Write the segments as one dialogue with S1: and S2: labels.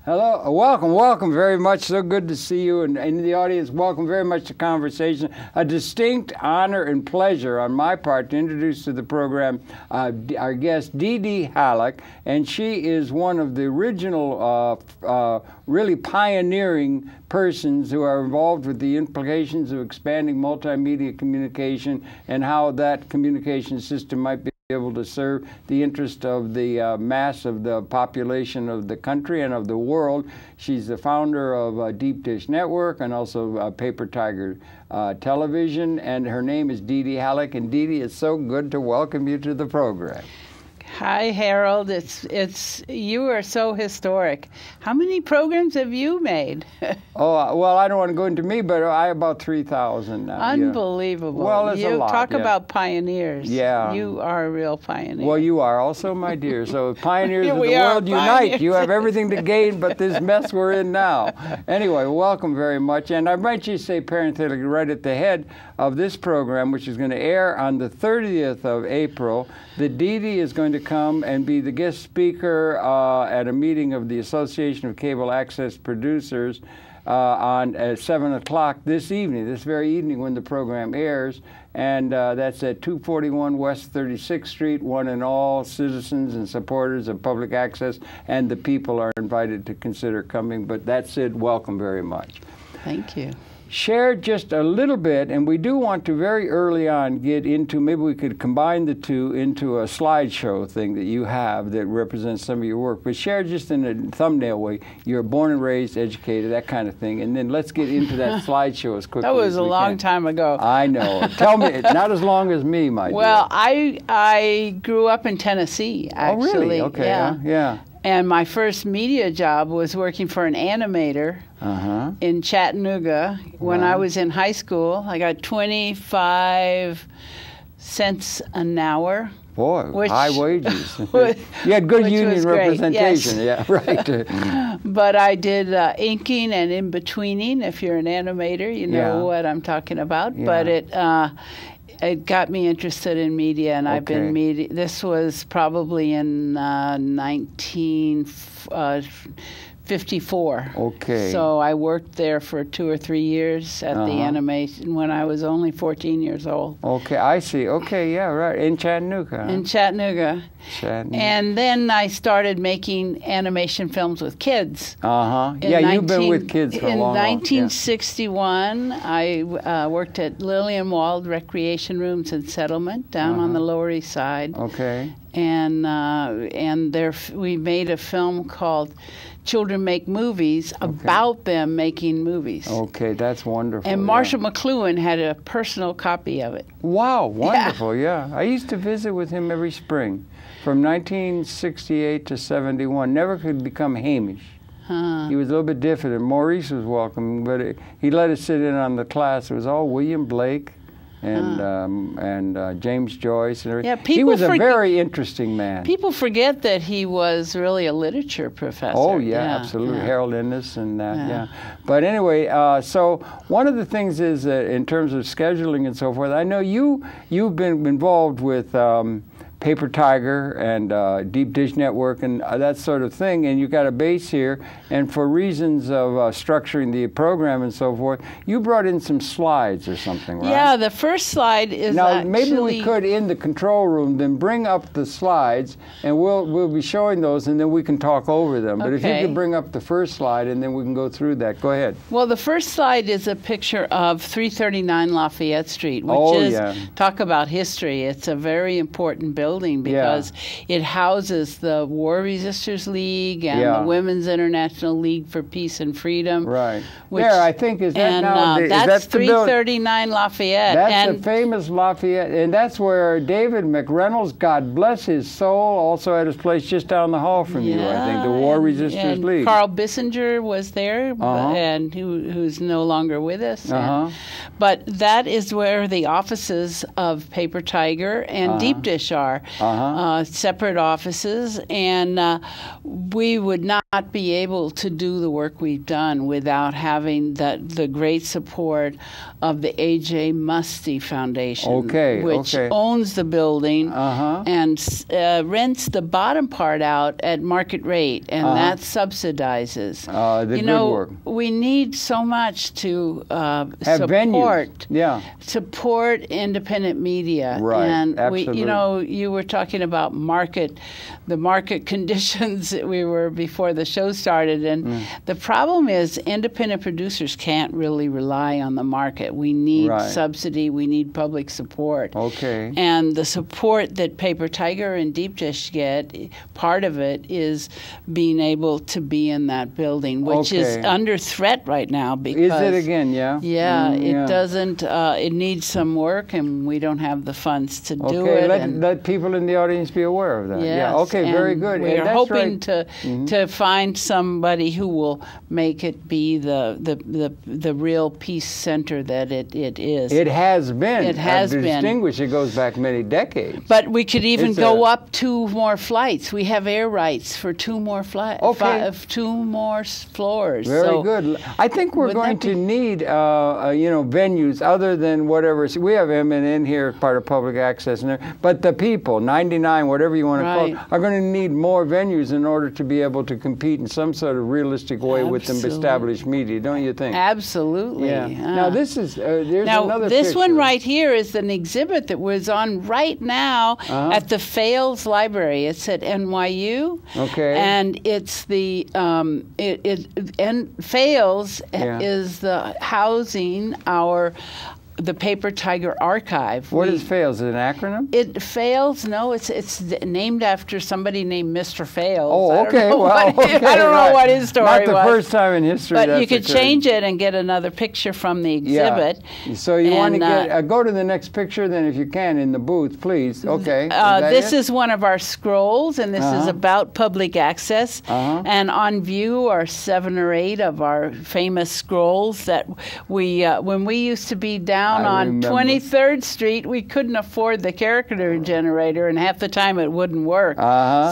S1: Hello, welcome very much. So good to see you, and in the audience, welcome very much to Conversation. A distinct honor and pleasure on my part to introduce to the program our guest, DeeDee Halleck, and she is one of the original, really pioneering persons who are involved with the implications of expanding multimedia communication and how that communication system might be able to serve the interest of the mass of the population of the country and of the world. She's the founder of Deep Dish Network and also Paper Tiger Television, and her name is DeeDee Halleck. And DeeDee, it's so good to welcome you to the program.
S2: Hi, Harold. You are so historic. How many programs have you made?
S1: Oh, well, I don't want to go into me, but I about 3,000 now.
S2: Unbelievable.
S1: Yeah. Well, it's a lot.
S2: Talk about pioneers.
S1: Yeah.
S2: You are a real pioneer.
S1: Well, you are also, my dear. So pioneers of the world unite. You have everything to gain but this mess we're in now. Anyway, welcome very much. And I might just say parenthetically right at the head of this program, which is going to air on the 30th of April, that DeeDee is going to come and be the guest speaker at a meeting of the Association of Cable Access Producers at 7 o'clock this very evening when the program airs. And that's at 241 West 36th Street. One and all citizens and supporters of public access and the people are invited to consider coming. But that's it. Welcome very much.
S2: Thank you.
S1: Share just a little bit, and we do want to very early on get into, maybe we could combine the two into a slideshow thing that you have that represents some of your work, but share just in a thumbnail way, you're born and raised, educated, that kind of thing, and then let's get into that slideshow as quickly as we can.
S2: That was a long time ago.
S1: I know. Tell me, not as long as me, my dear.
S2: Well, I grew up in Tennessee, actually.
S1: Oh, really? Okay, yeah.
S2: And my first media job was working for an animator in Chattanooga. When I was in high school, I got 25 cents an hour.
S1: Boy, high wages. You had good union representation.
S2: Yes.
S1: Yeah, right.
S2: But I did inking and in-betweening. If you're an animator, you know what I'm talking about. Yeah. But it got me interested in media, and I've been media. This was probably in 1954.
S1: Okay.
S2: So I worked there for 2 or 3 years at the animation when I was only 14 years old.
S1: Okay, I see. Okay, yeah, right. In Chattanooga.
S2: In Chattanooga. And then I started making animation films with kids.
S1: Yeah, you've been with kids for a long time.
S2: In 1961, I worked at Lillian-Wald Recreation Rooms and Settlement down on the Lower East Side.
S1: Okay.
S2: And there we made a film called Children Make Movies about them making movies. Okay,
S1: that's wonderful.
S2: And Marshall McLuhan had a personal copy of it.
S1: Wow, wonderful, yeah. I used to visit with him every spring from 1968 to 71. Never could become Hamish. He was a little bit different. Maurice was welcome, but he let us sit in on the class. It was all William Blake and James Joyce and everything.
S2: Yeah,
S1: he was a very interesting man.
S2: People forget that he was really a literature professor.
S1: Oh, yeah, absolutely. Harold Innes and that, But anyway, so one of the things is that in terms of scheduling and so forth, I know you've been involved with Paper Tiger and Deep Dish Network and that sort of thing, and you got a base here, and for reasons of structuring the program and so forth, you brought in some slides or something, right?
S2: Yeah, the first slide is
S1: now maybe we could in the control room then bring up the slides, and we'll be showing those, and then we can talk over them. But if you could bring up the first slide, and then we can go through that. Go ahead.
S2: Well, the first slide is a picture of 339 Lafayette Street, which talk about history. It's a very important building because it houses the War Resisters League and the Women's International League for Peace and Freedom.
S1: Right. There, I think, is that now?
S2: That's 339 Lafayette.
S1: That's the famous Lafayette, and that's where David McReynolds, God bless his soul, also had his place just down the hall from you, I think, the War Resisters League.
S2: Carl Bissinger was there, and who's no longer with us. But that is where the offices of Paper Tiger and Deep Dish are. are, separate offices, and we would not be able to do the work we've done without having the great support of the A.J. Musty Foundation, which owns the building and rents the bottom part out at market rate, and that subsidizes.
S1: The good work.
S2: We need so much to support independent media.
S1: Right,
S2: and
S1: absolutely.
S2: you were talking about the market conditions that we were before the show started, and the problem is independent producers can't really rely on the market. We need subsidy, we need public support.
S1: Okay.
S2: And the support that Paper Tiger and Deep Dish get, part of it is being able to be in that building, which is under threat right now because...
S1: Is it again, yeah?
S2: Yeah, it doesn't, it needs some work, and we don't have the funds to do it.
S1: Let people in the audience be aware of that.
S2: Yes,
S1: yeah, okay, very good.
S2: We're hoping to find somebody who will make it be the real peace center that it is.
S1: It has been.
S2: It has been.
S1: Distinguished. It goes back many decades.
S2: But we could even go up 2 more flights. We have air rights for 2 more flights. 2 more floors.
S1: Very good. I think we're going to need venues other than whatever. We have M&N here, part of public access, but the people, 99, whatever you want to call it, are going to need more venues in order to be able to compete in some sort of realistic way with the established media, don't you think?
S2: Absolutely.
S1: Yeah. Now this is there's another
S2: this
S1: picture.
S2: one right here is an exhibit that was on right now at the Fales Library. It's at NYU.
S1: Okay.
S2: And it's the Fales is the housing the Paper Tiger Archive.
S1: What is Fales? Is it an acronym?
S2: It Fales. No, it's named after somebody named Mr. Fales.
S1: Oh, okay.
S2: I don't know what his story was.
S1: Not the first time in history.
S2: But you could change it and get another picture from the exhibit.
S1: Yeah. So you want to get go to the next picture, then, if you can, in the booth, please. Okay.
S2: This is one of our scrolls, and this is about public access. And on view are 7 or 8 of our famous scrolls that we, when we used to be down on 23rd Street, we couldn't afford the character generator, and half the time it wouldn't work.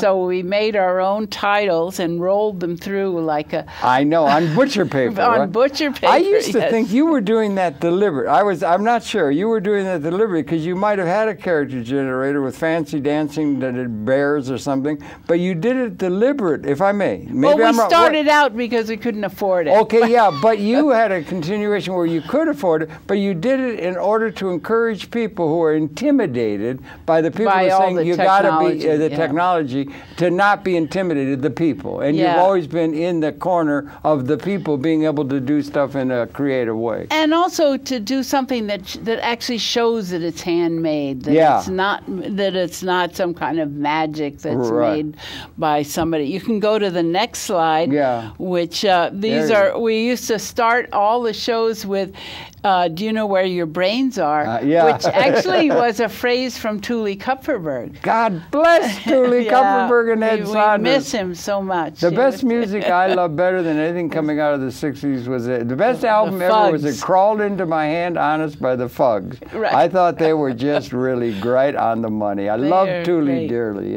S2: So we made our own titles and rolled them through like a...
S1: I know, on butcher paper.
S2: On butcher paper,
S1: I used to think you were doing that deliberate. I'm not sure. You were doing that deliberate because you might have had a character generator with fancy dancing that it bears or something, but you did it deliberate, if I may. Maybe
S2: we started out because we couldn't afford it.
S1: Okay, yeah, but you had a continuation where you could afford it, but you did it in order to encourage people who are intimidated by the people who are saying you got to be the technology to not be intimidated, the people. And you've always been in the corner of the people being able to do stuff in a creative way.
S2: And also to do something that actually shows that it's handmade, that it's not some kind of magic that's made by somebody. You can go to the next slide, which we used to start all the shows with do you know where your brains are? Which actually was a phrase from Thule Kupferberg.
S1: God bless Thule Kupferberg and Ed Saunders.
S2: We miss him so much.
S1: The best music I love better than anything coming out of the 60s was the best album ever was It Crawled Into My Hand Honest by the Fugs.
S2: Right.
S1: I thought they were just really great on the money. I love Thule dearly,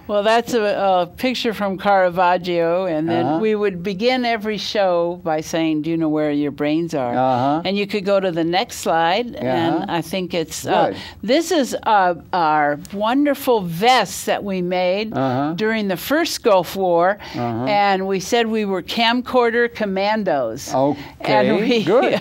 S2: Well, that's a picture from Caravaggio, and then we would begin every show by saying, do you know where your brains are? And you could go to the next slide, and I think it's, this is our wonderful vests that we made during the first Gulf War, and we said we were camcorder commandos.
S1: Okay,
S2: and
S1: good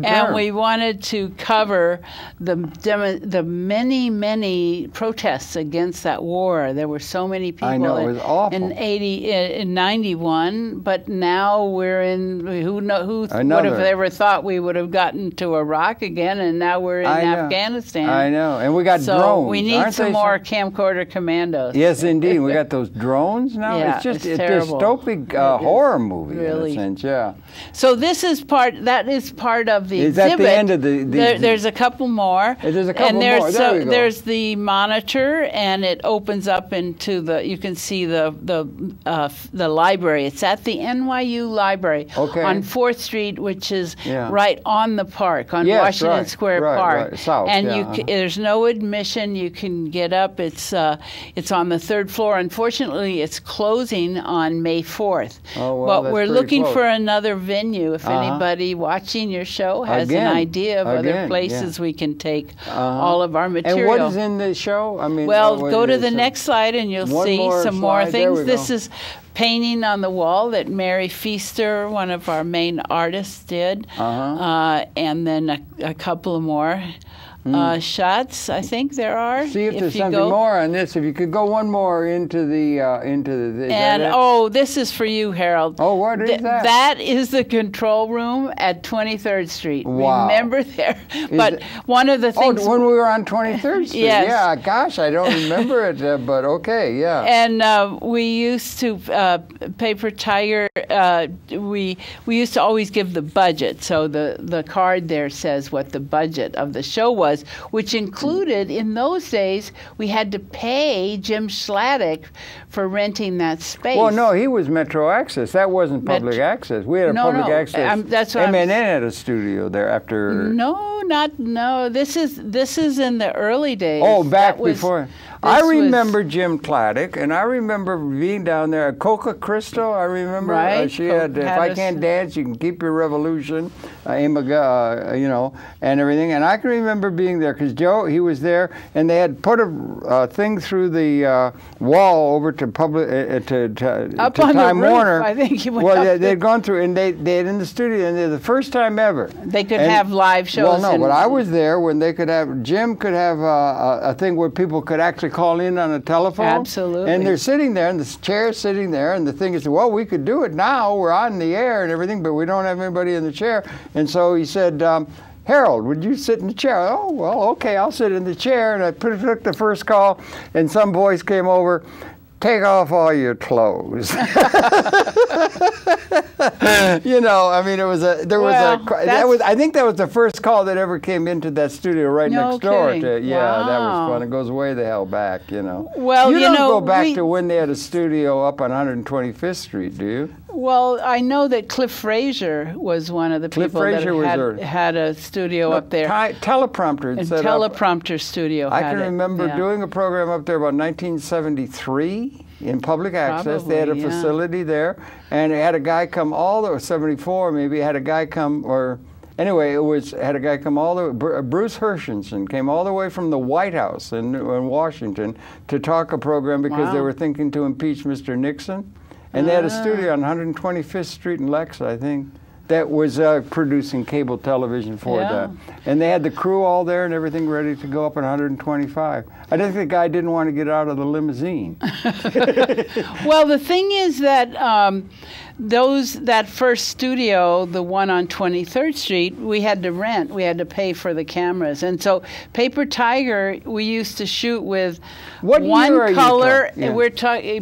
S1: term.
S2: And we wanted to cover the many protests against that war. There were so many people.
S1: I know, it was awful.
S2: In 91, but now we're in, who would have ever thought we would have gotten to Iraq again, and now we're in Afghanistan.
S1: I know, and we got drones.
S2: So we need some more camcorder commaddos.
S1: Yes, indeed. We got those drones now.
S2: Yeah,
S1: it's just
S2: it's
S1: a
S2: terrible.
S1: dystopic horror movie
S2: really.
S1: in a sense,
S2: So this is part of the exhibit.
S1: Is that the end of the
S2: there's a couple more.
S1: There's a couple more.
S2: There's the monitor, and it opens up into you can see the library. It's at the NYU library on 4th Street, which is right on the park, on Washington Square Park.
S1: Right. South,
S2: and there's no admission. You can get up. It's on the 3rd floor. Unfortunately, it's closing on May 4th.
S1: Oh, well,
S2: but we're looking for another venue. If anybody watching your show has an idea of other places we can take all of our material.
S1: And what is in the show? I mean,
S2: well, go to the next slide and you'll see some more things. This is painting on the wall that Mary Feaster, one of our main artists, did, and then a couple of more shots. I think there are.
S1: See if there's something more on this. If you could go one more into the
S2: and this is for you, Harold.
S1: Oh, what is that?
S2: That is the control room at 23rd Street.
S1: Wow.
S2: Remember there? But one of the things.
S1: Oh, when we were on 23rd Street.
S2: Yes.
S1: Yeah. Gosh, I don't remember it, but okay. Yeah.
S2: And we used to Paper Tiger. We used to always give the budget. So the card there says what the budget of the show was, which included, in those days, we had to pay Jim Sladek for renting that space.
S1: Well, no, he was Metro Access. That wasn't public access. We had a public access.
S2: That's what
S1: MNN had a studio there after.
S2: No. This is in the early days.
S1: Oh, before. I remember Jim Sladek, and I remember being down there at Coca Crystal. I remember she had. If I can't dance, you can keep your revolution, and everything. And I can remember being there because Joe, he was there, and they had put a thing through the wall over to public to Time Warner.
S2: I think he went
S1: well, they'd gone through, and they had in the studio, and they're the first time ever
S2: they could have live shows.
S1: Well, no, but I was there when they could have. Jim could have a thing where people could actually call in on a telephone.
S2: Absolutely.
S1: And they're sitting there, and the chair's sitting there, and the thing is, well, we could do it now. We're on the air and everything, but we don't have anybody in the chair. And so he said, Harold, would you sit in the chair? Oh, well, okay, I'll sit in the chair. And I took the first call, and some voice came over. Take off all your clothes. I mean, I think that was the first call that ever came into that studio next door. That was fun. It goes way the hell back, Well, you don't go back to when they had a studio up on 125th Street, do you?
S2: Well, I know that Cliff Frazier was one of the people that had a studio up there.
S1: Teleprompter.
S2: Teleprompter studio.
S1: I can remember doing a program up there about 1973 in public access. They had a facility there, and it had a guy come all the way, 74 maybe, had a guy come, or anyway, had a guy come all the way, Bruce Hershenson came all the way from the White House in Washington to talk a program because they were thinking to impeach Mr. Nixon. And they had a studio on 125th Street in Lex, I think, that was producing cable television for that. And they had the crew all there and everything ready to go up on 125. I think the guy didn't want to get out of the limousine.
S2: Well, the thing is that that first studio, the one on 23rd Street, we had to rent. We had to pay for the cameras. And so Paper Tiger, we used to shoot with one color.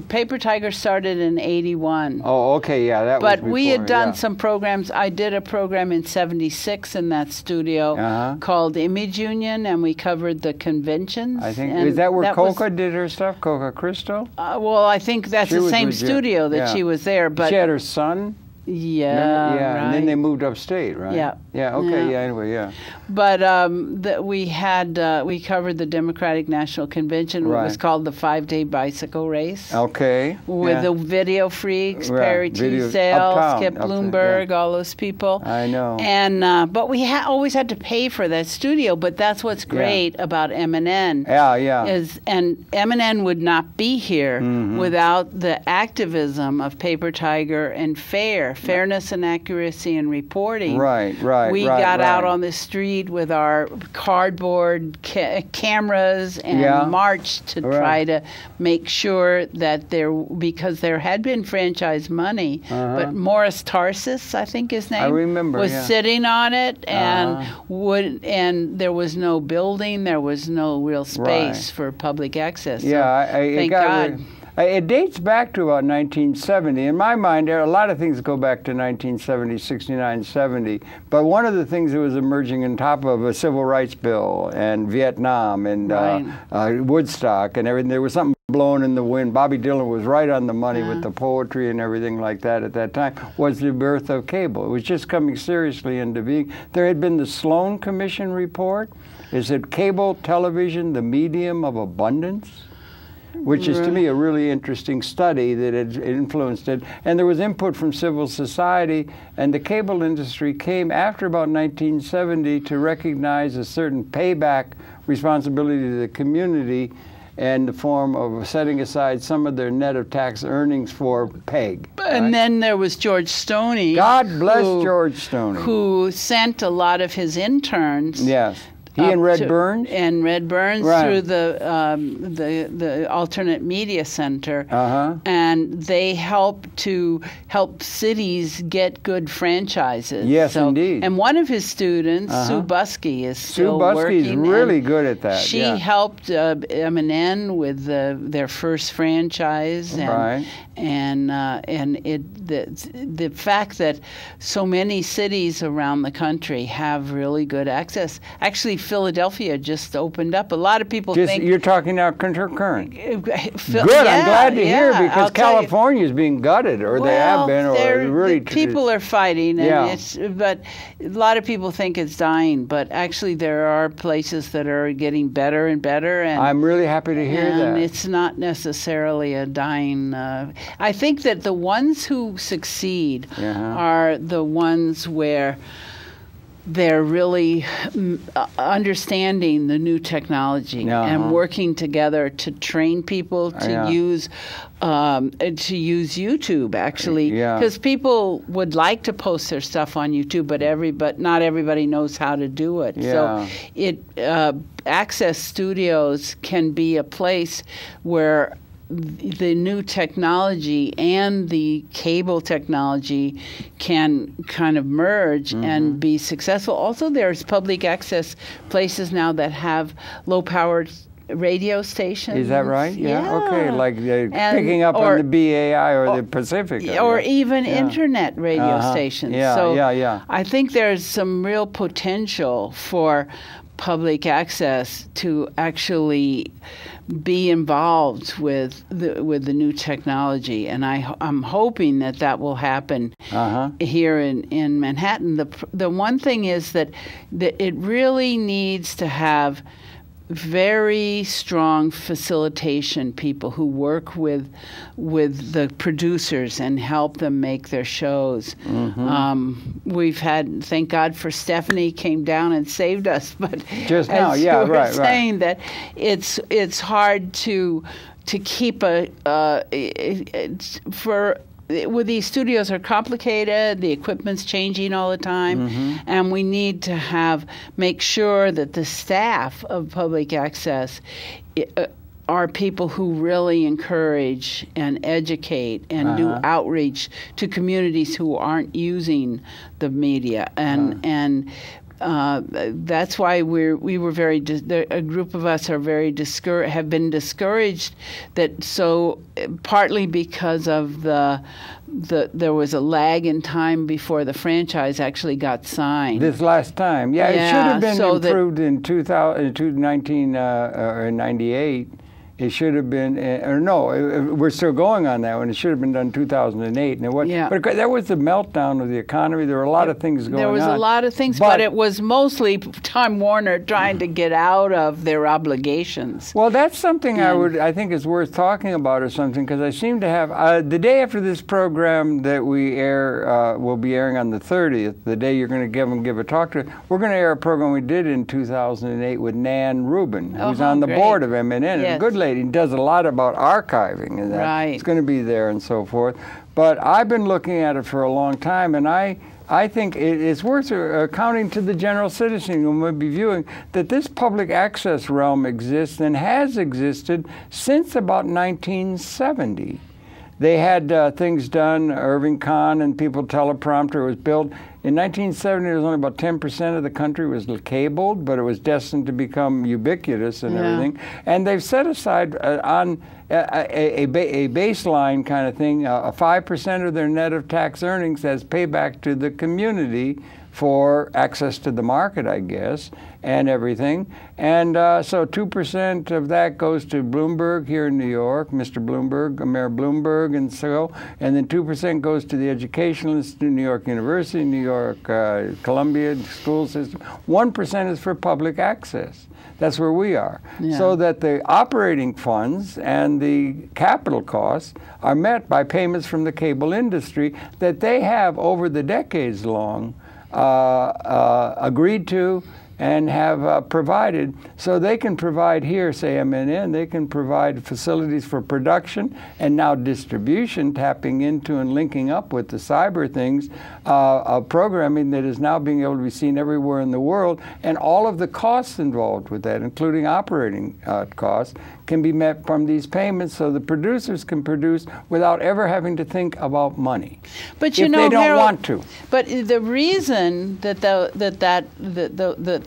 S2: Paper Tiger started in 81.
S1: Oh, okay, yeah, that was before.
S2: But we had done some programs. I did a program in 76 in that studio called Image Union, and we covered the conventions.
S1: I think, is that where Coca did her stuff, Coca Crystal?
S2: Well, I think that's the same studio that she was there. But
S1: she had her son?
S2: Yeah,
S1: right. And then they moved upstate, right?
S2: Yeah.
S1: Yeah, okay, anyway,
S2: But we covered the Democratic National Convention. It was called the 5-Day Bicycle Race.
S1: Okay.
S2: With the Video Freaks, Perry Teasdale, Skip Bloomberg, all those people.
S1: I know.
S2: And but we always had to pay for that studio, but that's what's great about MNN. And MNN would not be here without the activism of Paper Tiger and Fairness and Accuracy in Reporting. We got out on the street with our cardboard cameras and marched to try to make sure that because there had been franchise money, but Morris Tarsus, I think his name, was sitting on it, and there was no building, there was no real space for public access. Thank God.
S1: It dates back to about 1970. In my mind, a lot of things go back to 1970, 69, 70. But one of the things that was emerging on top of a civil rights bill and Vietnam and Woodstock and everything, there was something blowing in the wind. Bobby Dylan was right on the money with the poetry and everything like that at that time, was the birth of cable. It was just coming seriously into being. There had been the Sloan Commission report. Is it cable television, the medium of abundance? Which is, to me, a really interesting study that had influenced it. And there was input from civil society, and the cable industry came after about 1970 to recognize a certain payback responsibility to the community in the form of setting aside some of their net of tax earnings for PEG.
S2: And then there was George Stoney.
S1: God bless George Stoney.
S2: Who sent a lot of his interns.
S1: Yes. He and Red Burns?
S2: And Red Burns through the Alternate Media Center. And they help cities get good franchises.
S1: Yes, indeed.
S2: And one of his students, Sue Buskey, is still working.
S1: Sue Buskey is really good at that.
S2: She helped M&N with their first franchise. And, the fact that so many cities around the country have really good access. Actually, Philadelphia just opened up. A lot of people think...
S1: You're talking now concurrent. Good, I'm glad to hear, because California is being gutted, or they have been, or really...
S2: People are fighting, and but a lot of people think it's dying, but actually there are places that are getting better and better. And
S1: I'm really happy to hear that.
S2: And it's not necessarily a dying... I think that the ones who succeed are the ones where they're really understanding the new technology and working together to train people to use YouTube, actually, because people would like to post their stuff on YouTube, but not everybody knows how to do it. So Access Studios can be a place where the new technology and the cable technology can kind of merge and be successful. Also, there's public access places now that have low-powered radio stations.
S1: Is that right? Yeah. Okay, like picking up on the BAI or the Pacific.
S2: Or even internet radio stations. I think there's some real potential for public access to actually be involved with the new technology, and I'm hoping that will happen here in Manhattan. The one thing is that it really needs to have very strong facilitation people who work with the producers and help them make their shows. We've had, thank God for Stephanie, came down and saved us, but
S1: just now,
S2: saying that it's hard to keep with these studios are complicated, the equipment's changing all the time, and we need to make sure that the staff of public access are people who really encourage and educate and do outreach to communities who aren't using the media, and that's why we were very a group of us are very have been discouraged, partly because of there was a lag in time before the franchise actually got signed.
S1: This last time, it should have been improved in 1998. It should have been, we're still going on that one. It should have been done in 2008. And it was, but that was the meltdown of the economy. There were a lot of things going on.
S2: There was a lot of things, but it was mostly Time Warner trying to get out of their obligations.
S1: Well, that's something I think is worth talking about or something, because I seem to have, the day after this program that we air, will be airing on the 30th, the day you're going to give a talk to, we're going to air a program we did in 2008 with Nan Rubin, who's on the board of M&N. Yes. A good lady. He does a lot about archiving and that. It's going to be there and so forth. But I've been looking at it for a long time, and I think it's worth accounting to the general citizen who may be viewing that this public access realm exists and has existed since about 1970. They had things done, Irving Kahn and people, teleprompter was built. In 1970, there was only about 10% of the country was cabled, but it was destined to become ubiquitous and everything. And they've set aside a baseline kind of thing, 5% of their net of tax earnings as payback to the community for access to the market, I guess, and everything. And so 2% of that goes to Bloomberg here in New York, Mr. Bloomberg, Mayor Bloomberg, and so, and then 2% goes to the Educational Institute, New York University, New York, Columbia school system. 1% is for public access. That's where we are. Yeah. So that the operating funds and the capital costs are met by payments from the cable industry that they have over the decades long agreed to and have provided, so they can provide here, say MNN, they can provide facilities for production and now distribution, tapping into and linking up with the cyber things, programming that is now being able to be seen everywhere in the world, and all of the costs involved with that, including operating costs, can be met from these payments, so the producers can produce without ever having to think about money.
S2: But you
S1: if
S2: know,
S1: they don't
S2: Harold,
S1: want to.
S2: But the reason that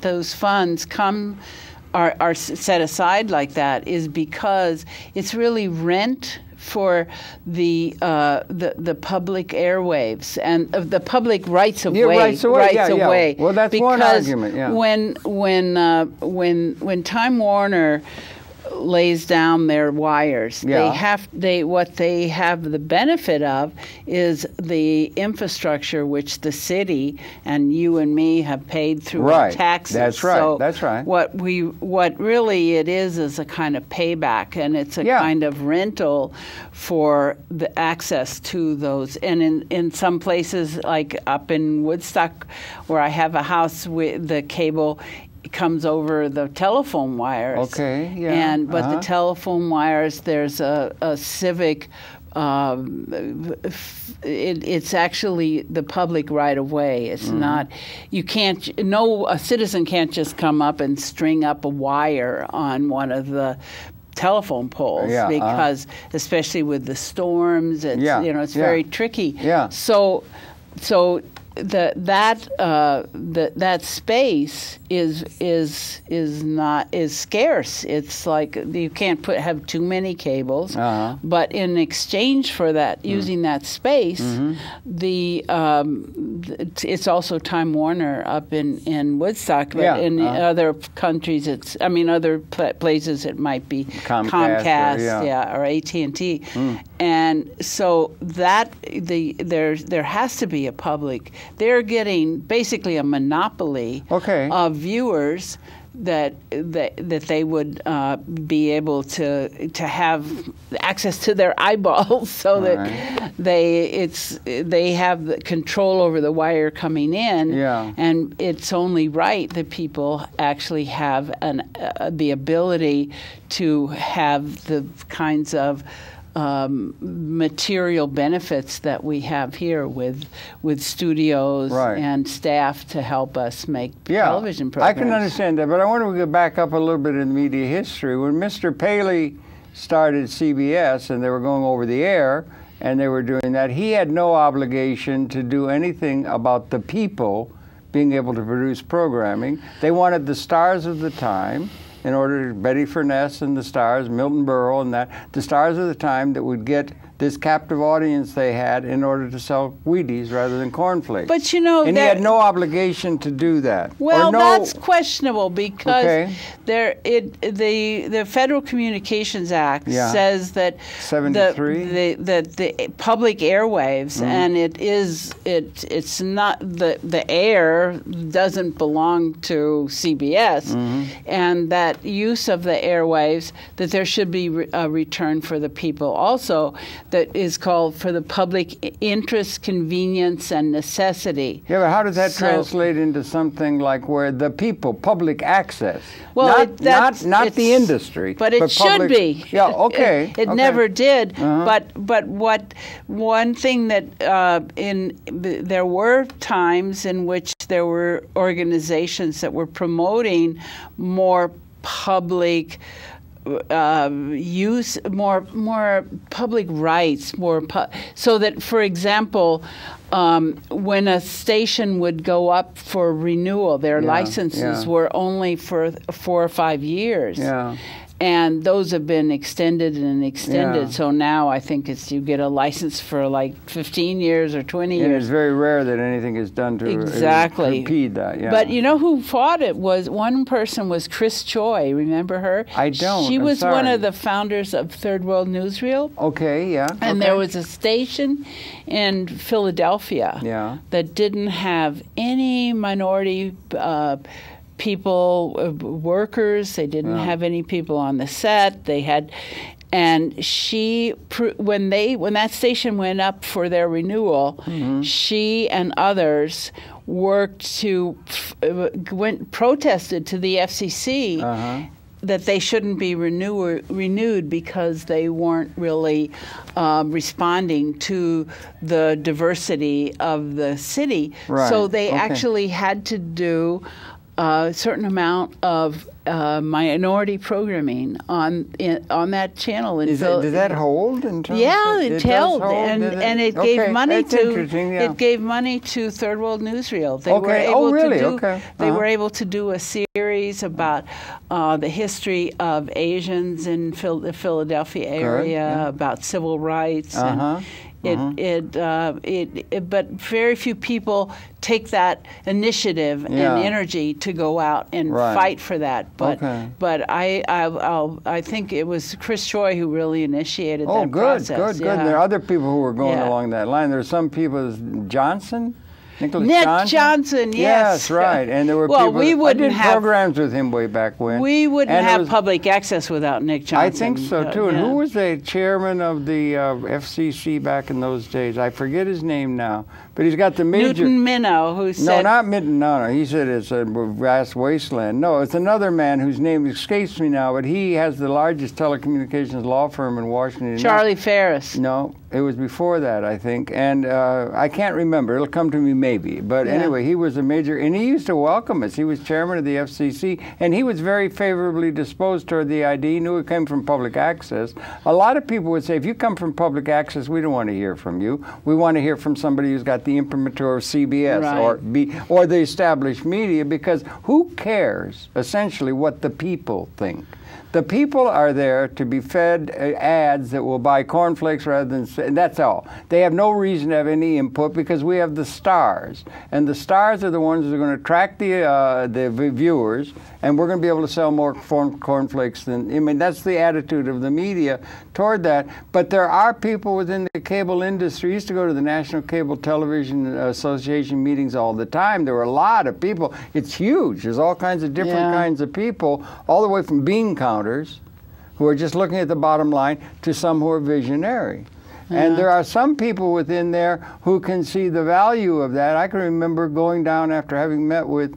S2: those funds are set aside like that is because it's really rent for the public airwaves and the public rights of way.
S1: Rights away. Well, that's
S2: because
S1: one argument. Yeah.
S2: When Time Warner lays down their wires, what they have the benefit of is the infrastructure which the city and you and me have paid through our taxes.
S1: That's right.
S2: So
S1: that's right.
S2: What really it is a kind of payback, and it's a kind of rental for the access to those. And in some places, like up in Woodstock, where I have a house, with the cable comes over the telephone wires.
S1: Okay, yeah.
S2: But the telephone wires, there's a civic, it's actually the public right of way. It's not, a citizen can't just come up and string up a wire on one of the telephone poles, because especially with the storms, it's it's very tricky. Yeah. So that space is scarce. It's like you can't have too many cables, but in exchange for that, using that space, it's also Time Warner up in Woodstock, but in other countries, other places it might be Comcast or AT&T, and so that there has to be a public. They're getting basically a monopoly of viewers that they would be able to have access to their eyeballs, so that they have the control over the wire coming in, and it's only right that people actually have the ability to have the kinds of material benefits that we have here with studios and staff to help us make television programs.
S1: I can understand that, but I want to go back up a little bit in media history. When Mr. Paley started CBS and they were going over the air and they were doing that, he had no obligation to do anything about the people being able to produce programming. They wanted the stars of the time, in order, Betty Furness and the stars, Milton Berle and that, the stars of the time that would get this captive audience they had in order to sell Wheaties rather than cornflakes.
S2: But you know,
S1: and he had no obligation to do that.
S2: Well, that's questionable, because the Federal Communications Act says that the public airwaves, and it's not the air doesn't belong to CBS, and that use of the airwaves, that there should be a return for the people also, that is called for the public interest, convenience, and necessity.
S1: Yeah, but how does that translate into something like where the people, public access,
S2: well,
S1: not the industry,
S2: but it should be.
S1: Yeah, okay.
S2: It never did. But one thing that there were times in which there were organizations that were promoting more public use, more public rights, so that, for example, when a station would go up for renewal, their licenses were only for 4 or 5 years. And those have been extended and extended.
S1: Yeah.
S2: So now I think you get a license for like 15 years or 20 years.
S1: And it's very rare that anything is done to impede that. Yeah.
S2: But you know who fought it was one person was Chris Choi. Remember her?
S1: I don't.
S2: She was
S1: one
S2: of the founders of Third World Newsreel.
S1: Okay, yeah.
S2: And there was a station in Philadelphia that didn't have any minority people, workers. They didn't have any people on the set. They had, and she, when that station went up for their renewal, she and others worked to protested to the FCC. That they shouldn't be renewed because they weren't really responding to the diversity of the city.
S1: Right.
S2: So they actually had to do a certain amount of minority programming on that channel.
S1: Did that hold? In terms
S2: it held, and it gave money to
S1: it
S2: gave money to Third World Newsreel. They were able They were able to do a series about the history of Asians in the Philadelphia area, about civil rights. But very few people take that initiative and energy to go out and fight for that. But I think it was Chris Choi who really initiated that process.
S1: Good. There are other people who were going along that line. There are some people, Johnson.
S2: Nick Johnson,
S1: yes. Right. And there were people. I did programs with him way back when.
S2: We wouldn't have public access without Nick Johnson.
S1: I think so too. And who was the chairman of the FCC back in those days? I forget his name now. But he's got the major...
S2: Newton Minow, who said...
S1: No, not Minton, no. He said it's a vast wasteland. No, it's another man whose name escapes me now, but he has the largest telecommunications law firm in Washington.
S2: Charlie Ferris.
S1: No, it was before that, I think. And I can't remember. It'll come to me maybe. But anyway, he was a major... And he used to welcome us. He was chairman of the FCC, and he was very favorably disposed toward the idea. He knew it came from public access. A lot of people would say, if you come from public access, we don't want to hear from you. We want to hear from somebody who's got the imprimatur of CBS or the established media, because who cares essentially what the people think? The people are there to be fed ads that will buy cornflakes rather than, and that's all. They have no reason to have any input because we have the stars. And the stars are the ones that are going to attract the viewers, and we're going to be able to sell more cornflakes than, I mean, that's the attitude of the media toward that. But there are people within the cable industry. I used to go to the National Cable Television Association meetings all the time. There were a lot of people. It's huge. There's all kinds of different kinds of people, all the way from bean counters who are just looking at the bottom line to some who are visionary. And there are some people within there who can see the value of that. I can remember going down after having met with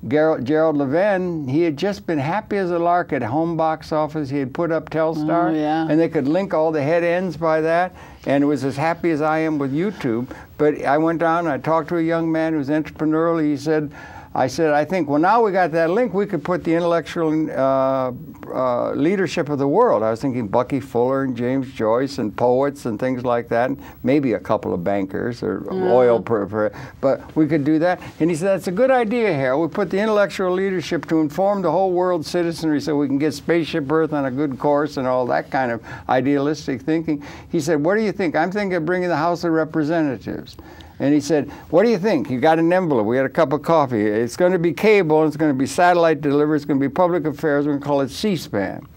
S1: Gerald Levin. He had just been happy as a lark at home box office. He had put up Telstar, and they could link all the head ends by that, and it was as happy as I am with YouTube. But I went down and I talked to a young man who was entrepreneurial. He said, I think, well, now we got that link, we could put the intellectual leadership of the world. I was thinking Bucky Fuller and James Joyce and poets and things like that, and maybe a couple of bankers or oil, but we could do that. And he said, that's a good idea, Harold. We put the intellectual leadership to inform the whole world's citizenry so we can get Spaceship Earth on a good course and all that kind of idealistic thinking. He said, what do you think? I'm thinking of bringing the House of Representatives. And he said, what do you think? You got an envelope. We had a cup of coffee. It's going to be cable, and it's going to be satellite delivered. It's going to be public affairs. We're going to call it C-SPAN.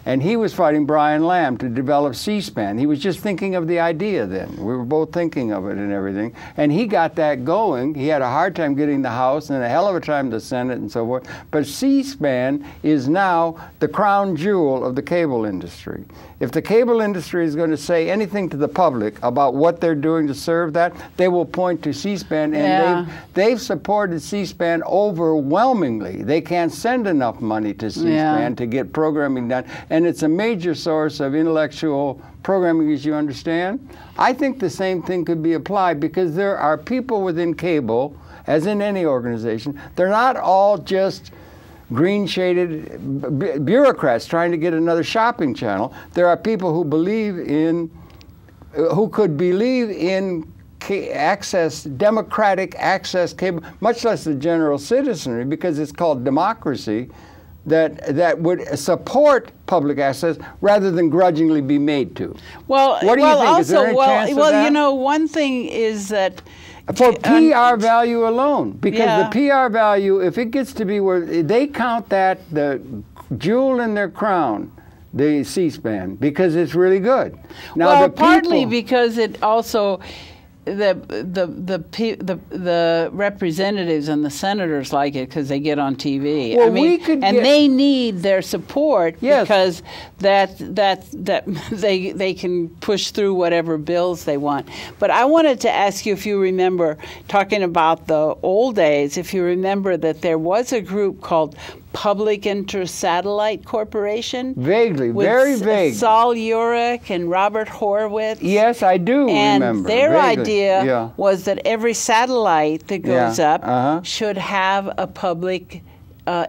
S1: And he was fighting Brian Lamb to develop C-SPAN. He was just thinking of the idea then. We were both thinking of it and everything. And he got that going. He had a hard time getting the House and a hell of a time the Senate and so forth. But C-SPAN is now the crown jewel of the cable industry. If the cable industry is going to say anything to the public about what they're doing to serve that, they will point to C-SPAN, and they've supported C-SPAN overwhelmingly. They can't send enough money to C-SPAN to get programming done, and it's a major source of intellectual programming, as you understand. I think the same thing could be applied, because there are people within cable, as in any organization, they're not all just green-shaded bureaucrats trying to get another shopping channel. There are people who believe in, who could believe in access, democratic access cable, much less the general citizenry, because it's called democracy. that would support public access rather than grudgingly be made to.
S2: Well,
S1: what do you think? Is there any chance of that?
S2: You know, one thing is that
S1: for PR value alone, because the PR value, if it gets to be where they count that the jewel in their crown, the C-SPAN, because it's really good. Now,
S2: well, partly because it also the representatives and the senators like it because they get on TV.
S1: Well,
S2: I mean, they need their support because that they can push through whatever bills they want. But I wanted to ask you if you remember, talking about the old days, if you remember that there was a group called Public Interest Satellite Corporation.
S1: Vaguely, very vague.
S2: Saul Urich and Robert Horowitz.
S1: Yes, I do remember.
S2: And their idea was that every satellite that goes up should have a public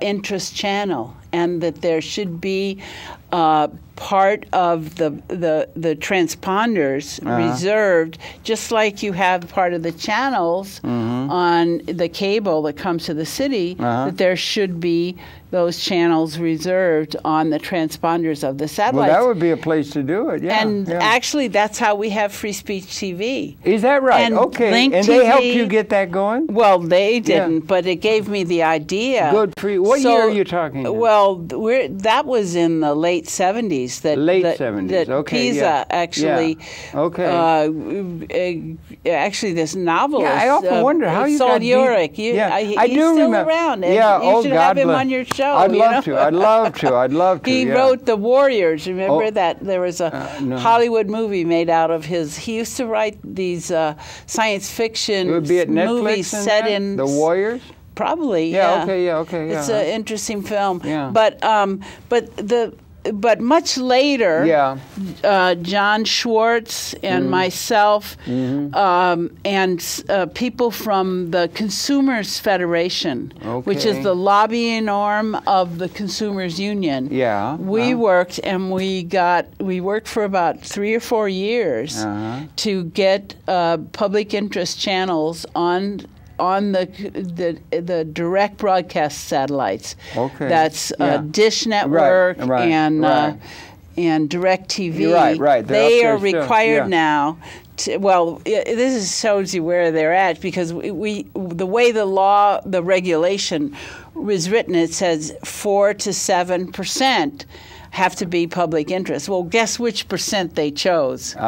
S2: interest channel, and that there should be part of the transponders reserved, just like you have part of the channels on the cable that comes to the city, that there should be those channels reserved on the transponders of the satellites.
S1: Well, that would be a place to do it,
S2: And actually, that's how we have Free Speech TV.
S1: Is that right?
S2: And
S1: okay.
S2: Link
S1: and
S2: TV,
S1: they helped you get that going?
S2: Well, they didn't, but it gave me the idea.
S1: Good for you. What year are you talking about?
S2: Well, that was in the late 70s.
S1: Late 70s,
S2: that
S1: okay.
S2: PISA actually, actually this novelist.
S1: Yeah, I often wonder how you got
S2: Urich.
S1: He's
S2: I do
S1: still
S2: remember. Around.
S1: Yeah,
S2: you should have him on your show.
S1: I'd love to. I'd love to.
S2: He wrote The Warriors. Remember that there was a Hollywood movie made out of his. He used to write these science fiction movies set in
S1: The Warriors.
S2: Probably.
S1: Okay.
S2: It's an interesting film.
S1: Yeah.
S2: But much later, John Schwartz and myself and people from the Consumers Federation, which is the lobbying arm of the Consumers Union. We worked, and we worked for about 3 or 4 years to get public interest channels on the direct broadcast satellites. That's Dish Network and Direct TV. They are required now. This shows you where they're at, because the way the regulation was written, it says 4 to 7% have to be public interest. Well, guess which percent they chose? 4.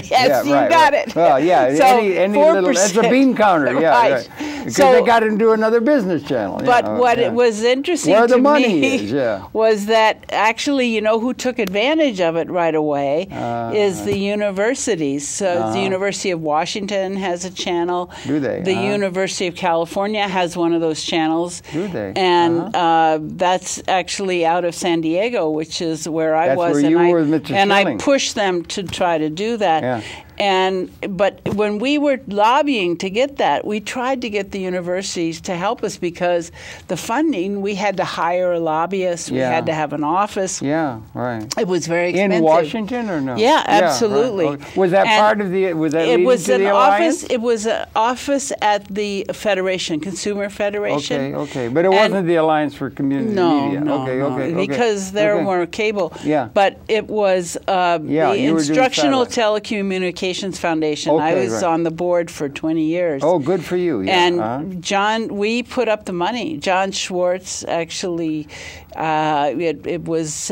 S2: Yes, you got it.
S1: Well, so any little, that's a bean counter. Because they got to do another business channel.
S2: But what it was interesting
S1: where the
S2: to
S1: money
S2: me
S1: is,
S2: was that actually, you know who took advantage of it right away is the universities. So the University of Washington has a channel.
S1: Do they?
S2: The University of California has one of those channels.
S1: Do they?
S2: And that's actually out of San Diego, which is where I was.
S1: Where you were with Mr.
S2: And
S1: Schilling.
S2: I pushed them to try to do that. But when we were lobbying to get that, we tried to get the universities to help us, because the funding, we had to hire a lobbyist, we had to have an office. It was very expensive.
S1: In Washington or no?
S2: Yeah, absolutely.
S1: Was that part of the? Was that leading to the alliance?
S2: It was an office at the Federation, Consumer Federation.
S1: Okay, but it wasn't the Alliance for Community Media.
S2: No, because there were cable. But it was the Instructional Telecommunications Foundation. I was on the board for 20 years.
S1: Oh, good for you.
S2: And we put up the money. John Schwartz actually, it was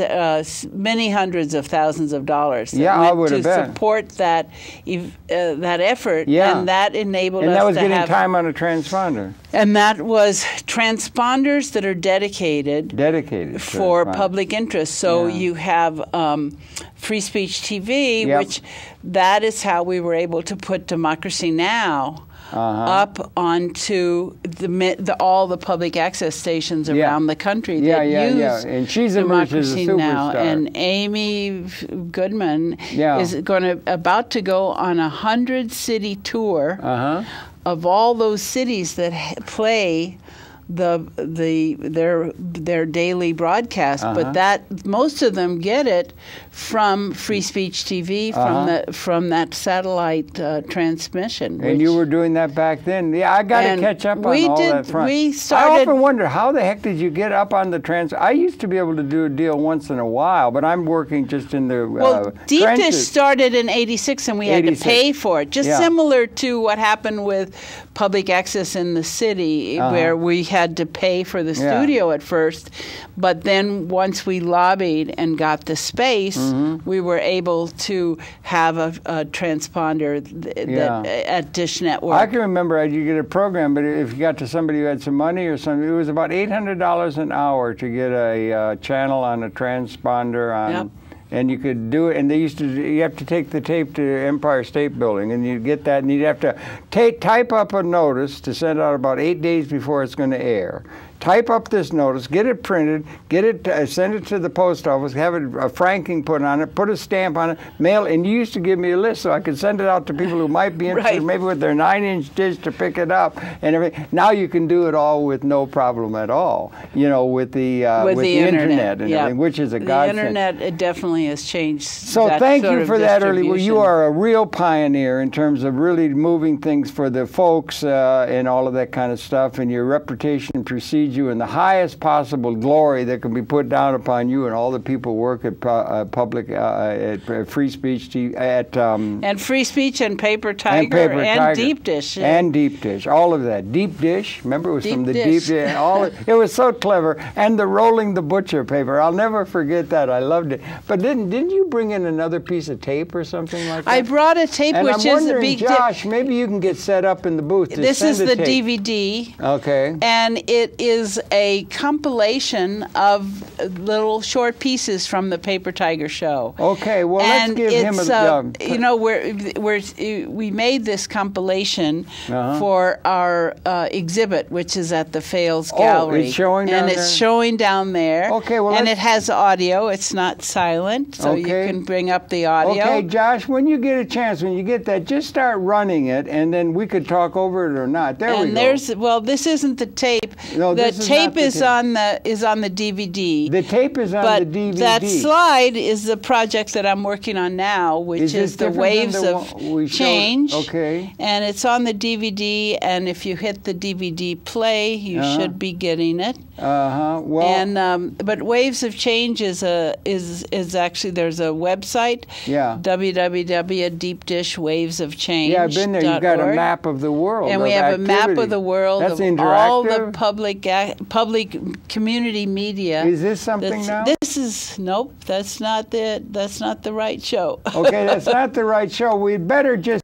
S2: many hundreds of thousands of dollars to support that effort, and that enabled us to have... And
S1: that was getting time on a transponder.
S2: And that was transponders that are dedicated for public interest. So you have Free Speech TV, which that is how we were able to put Democracy Now! Up onto all the public access stations around the country that use
S1: and she's
S2: Democracy
S1: a
S2: Now!
S1: Superstar.
S2: And Amy Goodman is about to go on a 100-city tour of all those cities that play their daily broadcast, but that most of them get it from Free Speech TV, from that satellite transmission.
S1: And you were doing that back then. Yeah, I got to catch up on all that front. I often wonder, how the heck did you get up on the trans? I used to be able to do a deal once in a while, but I'm working just in the
S2: Deep Dish started in '86, and we had to pay for it, just similar to what happened with public access in the city, where we had to pay for the studio at first, but then once we lobbied and got the space, we were able to have a transponder at Dish Network.
S1: I can remember you get a program, but if you got to somebody who had some money or something, it was about $800 an hour to get a channel on a transponder on. And you could do it, and you have to take the tape to Empire State Building, and you get that, and you'd have to type up a notice to send out about 8 days before it's going to air. Type up this notice, get it printed, send it to the post office, have a franking put on it, put a stamp on it, mail, and you used to give me a list so I could send it out to people who might be interested, maybe with their 9-inch dish to pick it up and everything. Now you can do it all with no problem at all, with the internet and everything, which is a godsend.
S2: The internet, it definitely has changed.
S1: So thank you for that early. Well, you are a real pioneer in terms of really moving things for the folks and all of that kind of stuff, and your reputation precedes you in the highest possible glory that can be put down upon you and all the people who work at public at Free Speech
S2: and Free Speech and Paper Tiger and Deep Dish
S1: and Deep Dish, all of that. Deep Dish, remember, it was from the Deep Dish. It was so clever, and the Rolling the Butcher paper. I'll never forget that. I loved it. But didn't you bring in another piece of tape or something like that?
S2: I brought a tape,
S1: and
S2: which
S1: I'm
S2: is a big.
S1: Josh, maybe you can get set up in the booth.
S2: This is the DVD.
S1: Okay.
S2: And it is a compilation of little short pieces from the Paper Tiger show.
S1: Okay, well, let's give him
S2: we made this compilation for our exhibit, which is at the Fales Gallery.
S1: It's showing down there?
S2: And it's showing down there.
S1: Okay, well,
S2: and it has audio. It's not silent, so you can bring up the audio.
S1: Okay, Josh, when you get a chance, when you get that, just start running it, and then we could talk over it or not. There we go.
S2: Well, this isn't the tape.
S1: No,
S2: the tape is on the DVD.
S1: The tape is on the DVD.
S2: That slide is the project that I'm working on now, which is the Waves of Change.
S1: Okay.
S2: And it's on the DVD, and if you hit the DVD play, you should be getting it.
S1: Well.
S2: And but Waves of Change is actually, there's a website.
S1: Yeah.
S2: www.deepdishwavesofchange.org.
S1: Yeah, I've been there. You've got a map of the world.
S2: And we have a map of the world of all the public community media.
S1: Is this something now?
S2: This is nope. That's not the right show.
S1: Okay, that's not the right show. We'd better just,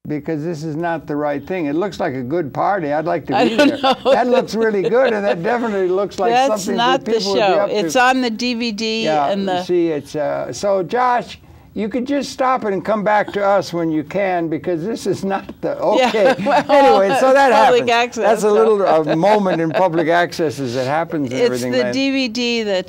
S1: because this is not the right thing. It looks like a good party. I'd like to be there. That looks really good, and that definitely looks like something that people would be up to.
S2: That's not the show. It's on the DVD.
S1: Yeah,
S2: and the
S1: see, it's so Josh, you could just stop it and come back to us when you can, because this is not the anyway, so that happens.
S2: Access,
S1: that's a little moment in public access as it happens and everything.
S2: It's the DVD that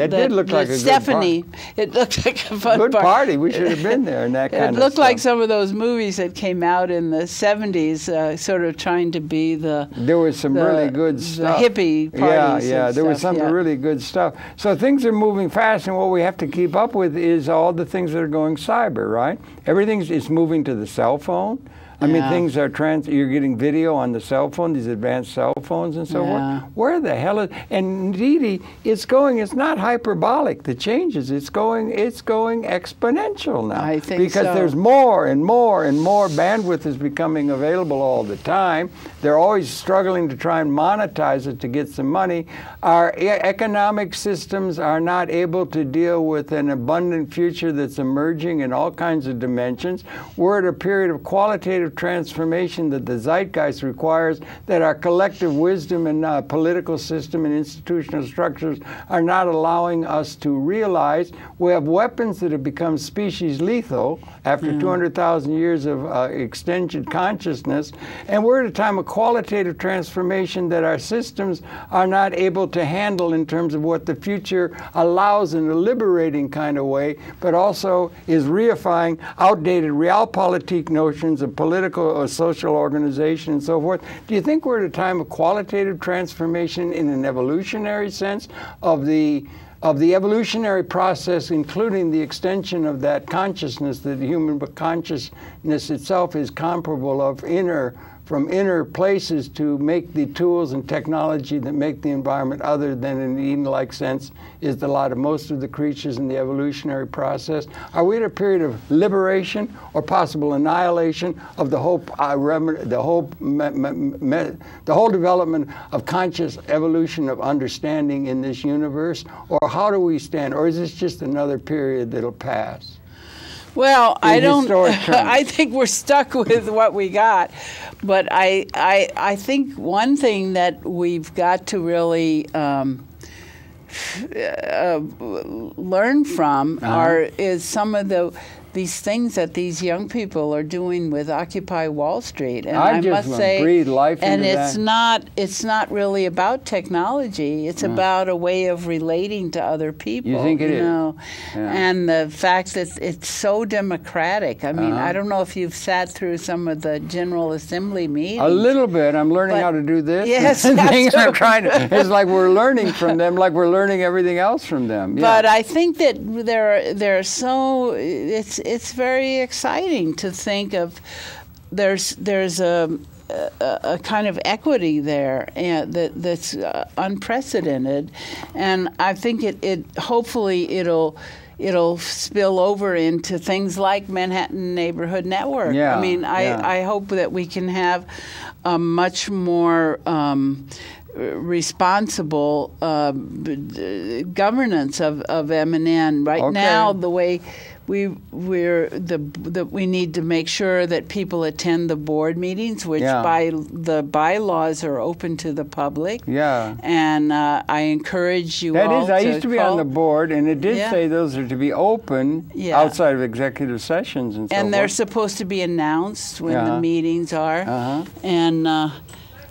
S1: did look like a
S2: Stephanie.
S1: Good party.
S2: It looked like a fun
S1: good party. We should have been there and that kind of stuff.
S2: It looked like some of those movies that came out in the 70s, sort of trying to be the.
S1: There was some really good stuff.
S2: The hippie parties.
S1: Yeah, there was some really good stuff. So things are moving fast, and what we have to keep up with is all the things that are going cyber, right? Everything's moving to the cell phone. I mean, things are you're getting video on the cell phone, these advanced cell phones and so forth. Where the hell is, and DeeDee, it's not hyperbolic, the changes, it's going exponential now.
S2: I think
S1: because there's more and more and more bandwidth is becoming available all the time. They're always struggling to try and monetize it to get some money. Our economic systems are not able to deal with an abundant future that's emerging in all kinds of dimensions. We're at a period of qualitative transformation that the zeitgeist requires, that our collective wisdom and political system and institutional structures are not allowing us to realize. We have weapons that have become species lethal after 200,000 years of extended consciousness, and we're at a time of qualitative transformation that our systems are not able to handle in terms of what the future allows in a liberating kind of way, but also is reifying outdated realpolitik notions of political political or social organization and so forth. Do you think we're at a time of qualitative transformation in an evolutionary sense of the evolutionary process, including the extension of that consciousness, that human consciousness itself is comparable from inner places to make the tools and technology that make the environment other than in an Eden-like sense is the lot of most of the creatures in the evolutionary process? Are we at a period of liberation or possible annihilation of the whole development of conscious evolution of understanding in this universe? Or how do we stand? Or is this just another period that'll pass?
S2: Well, I think we're stuck with what we got. But I think one thing that we've got to really learn from is some of these things that these young people are doing with Occupy Wall Street, and I must say,
S1: breathe life
S2: and
S1: into
S2: it's not really about technology. It's about a way of relating to other people.
S1: You think it is?
S2: Yeah. And the fact that it's so democratic. I mean, I don't know if you've sat through some of the General Assembly meetings.
S1: A little bit. I'm learning how to do this.
S2: Yes,
S1: things I'm trying to. It's like we're learning from them, like we're learning everything else from them. Yeah.
S2: But I think that there are so it's very exciting to think of there's a kind of equity there that's unprecedented, and I think it hopefully it'll spill over into things like Manhattan Neighborhood Network.
S1: Yeah,
S2: I mean, I hope that we can have a much more responsible governance of M&N. Right now, the way we need to make sure that people attend the board meetings, which by the bylaws are open to the public.
S1: Yeah.
S2: And I encourage you all to
S1: I used to be on the board, and it did say those are to be open outside of executive sessions and so forth.
S2: And they're supposed to be announced when the meetings are. And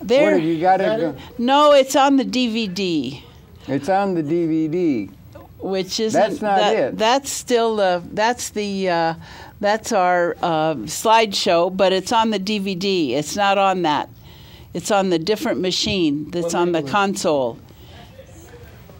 S2: there.
S1: What have you got it?
S2: No, it's on the DVD.
S1: It's on the DVD.
S2: Which isn't.
S1: That's not it.
S2: That's still that's our slideshow, but it's on the DVD. It's not on that. It's on the different machine that's on the console.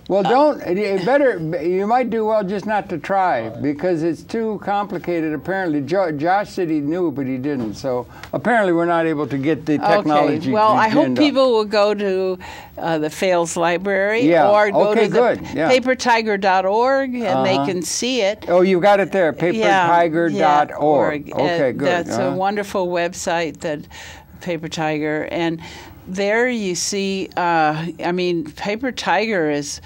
S1: Well, you might do well just not to try, because it's too complicated, apparently. Josh said he knew, but he didn't. So apparently we're not able to get the technology.
S2: Okay. Well, I hope people will go to the Fales Library or go to papertiger.org, and they can see it.
S1: Oh, you've got it there, papertiger.org. Okay, good.
S2: That's a wonderful website, that Paper Tiger. And there you see, I mean, Paper Tiger has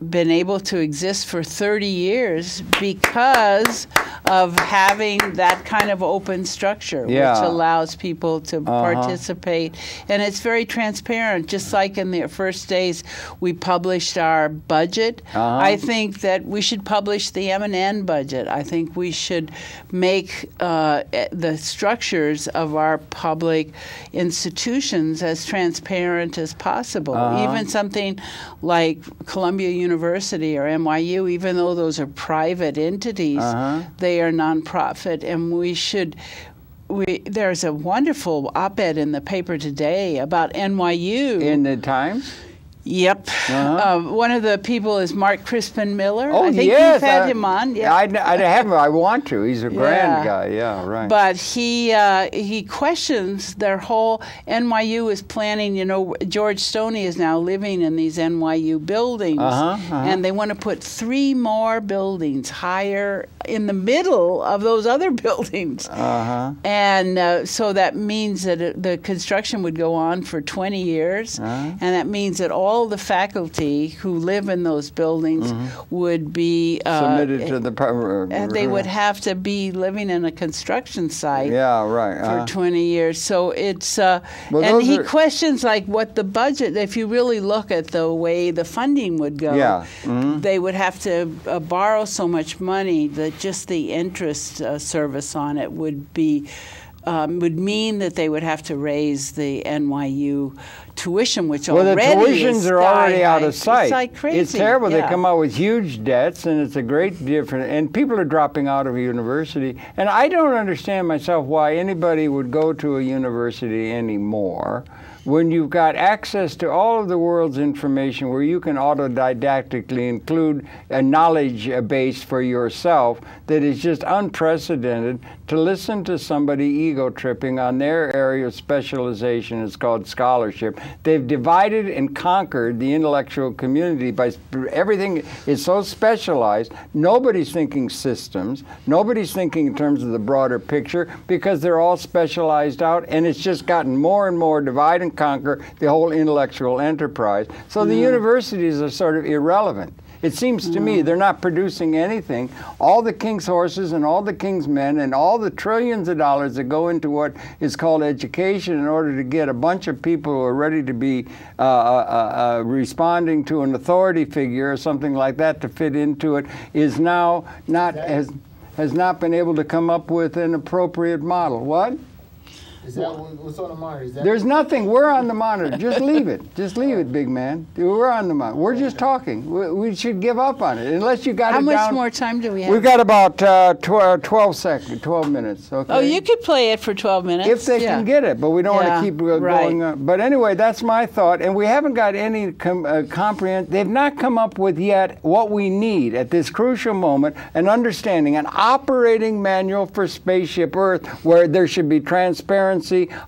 S2: been able to exist for 30 years because of having that kind of open structure, which allows people to participate. And it's very transparent. Just like in the first days we published our budget, I think that we should publish the M&N budget. I think we should make the structures of our public institutions as transparent as possible. Even something like Columbia University or NYU, even though those are private entities, they are nonprofit, and there's a wonderful op-ed in the paper today about NYU.
S1: In the Times?
S2: Yep. One of the people is Mark Crispin Miller.
S1: Oh,
S2: I think you've had him on.
S1: Yeah. I haven't. I want to. He's a grand guy. Yeah, right.
S2: But he questions their whole. NYU is planning. You know, George Stoney is now living in these NYU buildings, and they want to put 3 more buildings higher in the middle of those other buildings. And so that means that the construction would go on for 20 years, and that means that all the faculty who live in those buildings would be
S1: submitted to the.
S2: They would have to be living in a construction site.
S1: For
S2: 20 years. So it's and he questions like what the budget. If you really look at the way the funding would go, they would have to borrow so much money that just the interest service on it would be would mean that they would have to raise the NYU tuition, which
S1: well,
S2: already
S1: the tuitions are already out of sight.
S2: It's like crazy.
S1: It's terrible. Yeah. They come out with huge debts, and it's a great difference. And people are dropping out of a university. And I don't understand myself why anybody would go to a university anymore when you've got access to all of the world's information, where you can autodidactically include a knowledge base for yourself that is just unprecedented. To listen to somebody ego tripping on their area of specialization is called scholarship. They've divided and conquered the intellectual community by everything is so specialized. Nobody's thinking systems. Nobody's thinking in terms of the broader picture, because they're all specialized out, and it's just gotten more and more divide and conquer the whole intellectual enterprise. So the universities are sort of irrelevant. It seems to me they're not producing anything. All the king's horses and all the king's men and all the trillions of dollars that go into what is called education in order to get a bunch of people who are ready to be responding to an authority figure or something like that to fit into it is now has not been able to come up with an appropriate model. What?
S3: Is that what's on the monitor? Is that
S1: There's nothing. We're on the monitor. Just leave it. Just leave it, big man. We're on the monitor. We're just talking. We should give up on it, unless you got
S2: How
S1: it
S2: much
S1: down.
S2: more time do we have?
S1: We've got about 12 minutes. Okay.
S2: Oh, you could play it for 12 minutes.
S1: If they can get it, but we don't want to keep going on. But anyway, that's my thought, and we haven't got any they've not come up with yet what we need at this crucial moment, an understanding, an operating manual for Spaceship Earth, where there should be transparency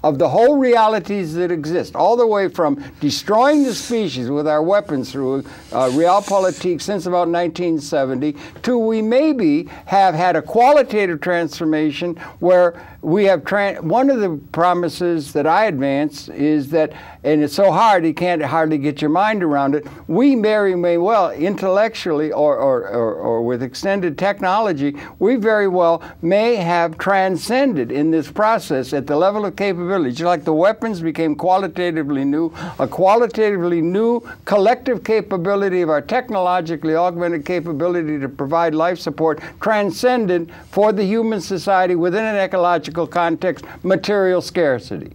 S1: of the whole realities that exist, all the way from destroying the species with our weapons through realpolitik since about 1970, to we maybe have had a qualitative transformation where we have one of the promises that I advance is that, and it's so hard you can't hardly get your mind around it, we very well intellectually or with extended technology, we very well may have transcended in this process at the level of capability. Just like the weapons became qualitatively new, a qualitatively new collective capability of our technologically augmented capability to provide life support transcended for the human society within an ecological context, material scarcity.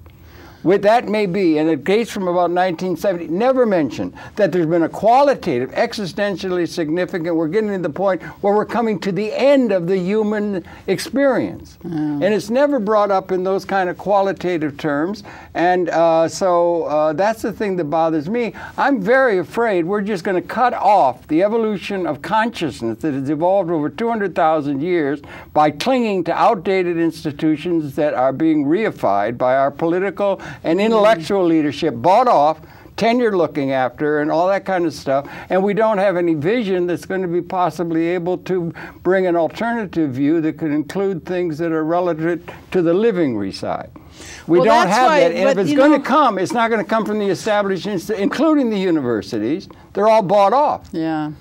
S1: With that may be, and it dates from about 1970, never mentioned that there's been a qualitative, existentially significant, we're getting to the point where we're coming to the end of the human experience. And it's never brought up in those kind of qualitative terms. And so that's the thing that bothers me. I'm very afraid we're just going to cut off the evolution of consciousness that has evolved over 200,000 years by clinging to outdated institutions that are being reified by our political and intellectual leadership, bought off, tenure looking after, and all that kind of stuff. And we don't have any vision that's going to be possibly able to bring an alternative view that could include things that are relative to the living side. We don't have that. And if it's going to come, it's not going to come from the established institutions, including the universities. They're all bought off.
S2: Yeah.